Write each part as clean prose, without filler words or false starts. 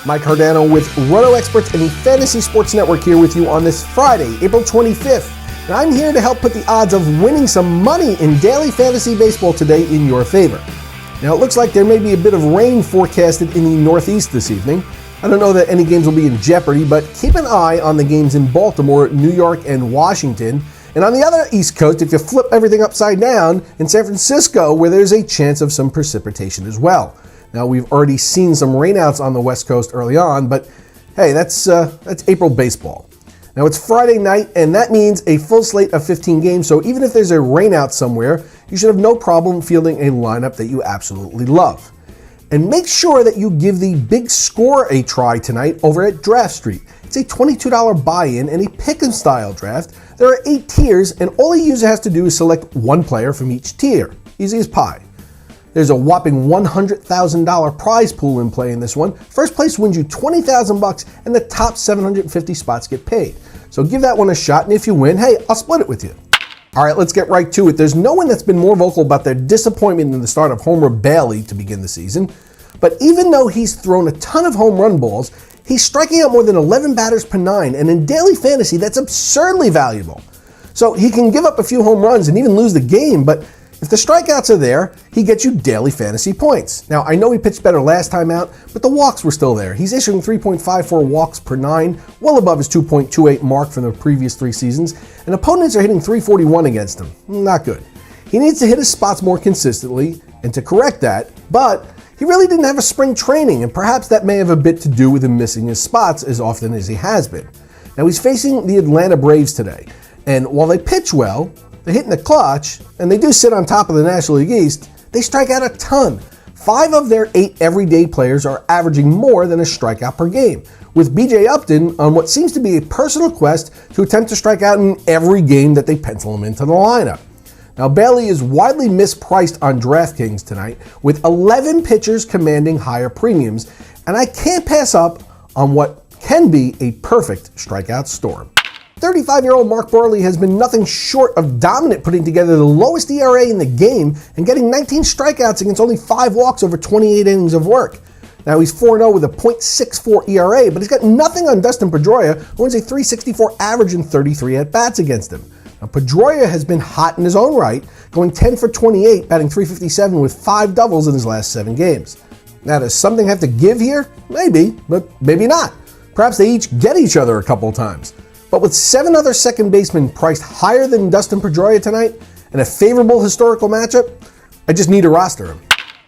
Mike Cardano with Roto Experts and the Fantasy Sports Network here with you on this Friday, April 25th. And I'm here to help put the odds of winning some money in daily fantasy baseball today in your favor. Now, it looks like there may be a bit of rain forecasted in the Northeast this evening. I don't know that any games will be in jeopardy, but keep an eye on the games in Baltimore, New York, and Washington. And on the other East Coast, if you flip everything upside down, in San Francisco, where there's a chance of some precipitation as well. Now, we've already seen some rainouts on the West Coast early on, but hey, that's April baseball. Now, it's Friday night, and that means a full slate of 15 games, so even if there's a rainout somewhere, you should have no problem fielding a lineup that you absolutely love. And make sure that you give the Big Score a try tonight over at Draft Street. It's a $22 buy-in and a pick-and-style draft. There are 8 tiers, and all a user has to do is select one player from each tier. Easy as pie. There's a whopping $100,000 prize pool in play in this one. First place wins you $20,000 and the top 750 spots get paid. So give that one a shot, and if you win, hey, I'll split it with you. All right, let's get right to it. There's no one that's been more vocal about their disappointment in the start of Homer Bailey to begin the season. But even though he's thrown a ton of home run balls, he's striking out more than 11 batters per 9, and in daily fantasy, that's absurdly valuable. So he can give up a few home runs and even lose the game, but if the strikeouts are there, he gets you daily fantasy points. Now, I know he pitched better last time out, but the walks were still there. He's issuing 3.54 walks per 9, well above his 2.28 mark from the previous 3 seasons, and opponents are hitting 341 against him. Not good. He needs to hit his spots more consistently, and to correct that, but he really didn't have a spring training, and perhaps that may have a bit to do with him missing his spots as often as he has been. Now, he's facing the Atlanta Braves today, and while they pitch well, they hit in the clutch, and they do sit on top of the National League East, they strike out a ton. 5 of their 8 everyday players are averaging more than a strikeout per game, with BJ Upton on what seems to be a personal quest to attempt to strike out in every game that they pencil him into the lineup. Now, Bailey is widely mispriced on DraftKings tonight, with 11 pitchers commanding higher premiums, and I can't pass up on what can be a perfect strikeout storm. 35-year-old Mark Buehrle has been nothing short of dominant, putting together the lowest ERA in the game and getting 19 strikeouts against only 5 walks over 28 innings of work. Now, he's 4-0 with a .64 ERA, but he's got nothing on Dustin Pedroia, who owns a .364 average in 33 at-bats against him. Now, Pedroia has been hot in his own right, going 10 for 28, batting .357 with 5 doubles in his last 7 games. Now, does something have to give here? Maybe, but maybe not. Perhaps they each get each other a couple times. But with 7 other second basemen priced higher than Dustin Pedroia tonight and a favorable historical matchup, I just need to roster him.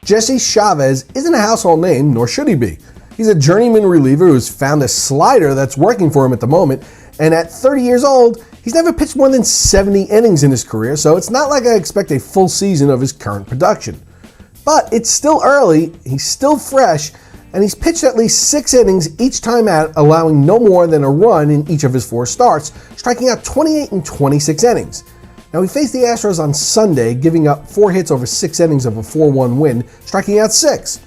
Jesse Chavez isn't a household name, nor should he be. He's a journeyman reliever who's found a slider that's working for him at the moment, and at 30 years old, he's never pitched more than 70 innings in his career, so it's not like I expect a full season of his current production. But it's still early, he's still fresh, and he's pitched at least 6 innings each time out, allowing no more than a run in each of his 4 starts, striking out 28 in 26 innings. Now, he faced the Astros on Sunday, giving up 4 hits over 6 innings of a 4-1 win, striking out 6.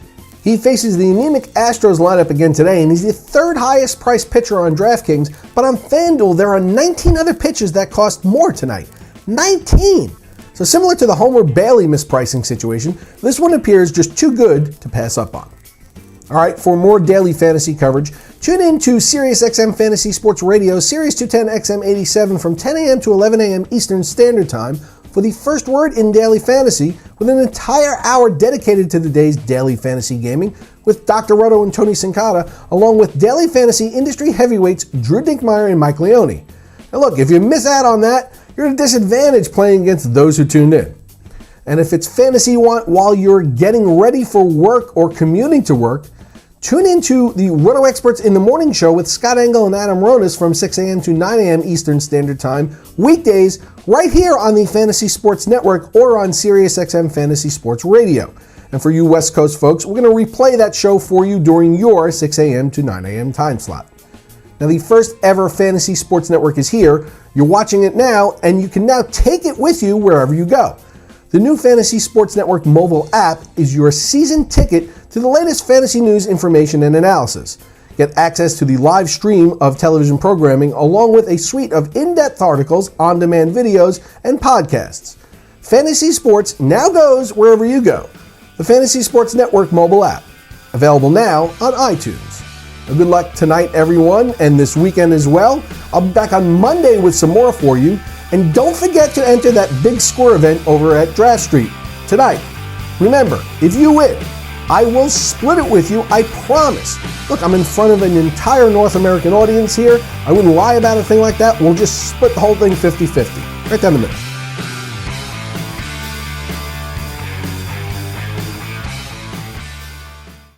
He faces the anemic Astros lineup again today, and he's the 3rd highest priced pitcher on DraftKings, but on FanDuel, there are 19 other pitchers that cost more tonight. 19! So similar to the Homer Bailey mispricing situation, this one appears just too good to pass up on. All right, for more daily fantasy coverage, tune in to SiriusXM Fantasy Sports Radio, Sirius 210 XM 87 from 10 a.m. to 11 a.m. Eastern Standard Time for the first word in daily fantasy, with an entire hour dedicated to the day's daily fantasy gaming with Dr. Roto and Tony Sincata, along with daily fantasy industry heavyweights Drew Dinkmeyer and Mike Leone. Now look, if you miss out on that, you're at a disadvantage playing against those who tuned in. And if it's fantasy you want while you're getting ready for work or commuting to work, tune into the Roto Experts in the Morning Show with Scott Engel and Adam Ronis from 6 a.m. to 9 a.m. Eastern Standard Time, weekdays, right here on the Fantasy Sports Network or on SiriusXM Fantasy Sports Radio. And for you West Coast folks, we're going to replay that show for you during your 6 a.m. to 9 a.m. time slot. Now, the first ever Fantasy Sports Network is here. You're watching it now, and you can now take it with you wherever you go. The new Fantasy Sports Network mobile app is your season ticket to the latest fantasy news, information, and analysis. Get access to the live stream of television programming along with a suite of in-depth articles, on-demand videos, and podcasts. Fantasy Sports now goes wherever you go. The Fantasy Sports Network mobile app, available now on iTunes. Good luck tonight, everyone, and this weekend as well. I'll be back on Monday with some more for you. And don't forget to enter that big score event over at Draft Street tonight. Remember, if you win, I will split it with you, I promise. Look, I'm in front of an entire North American audience here. I wouldn't lie about a thing like that. We'll just split the whole thing 50-50, right down the middle.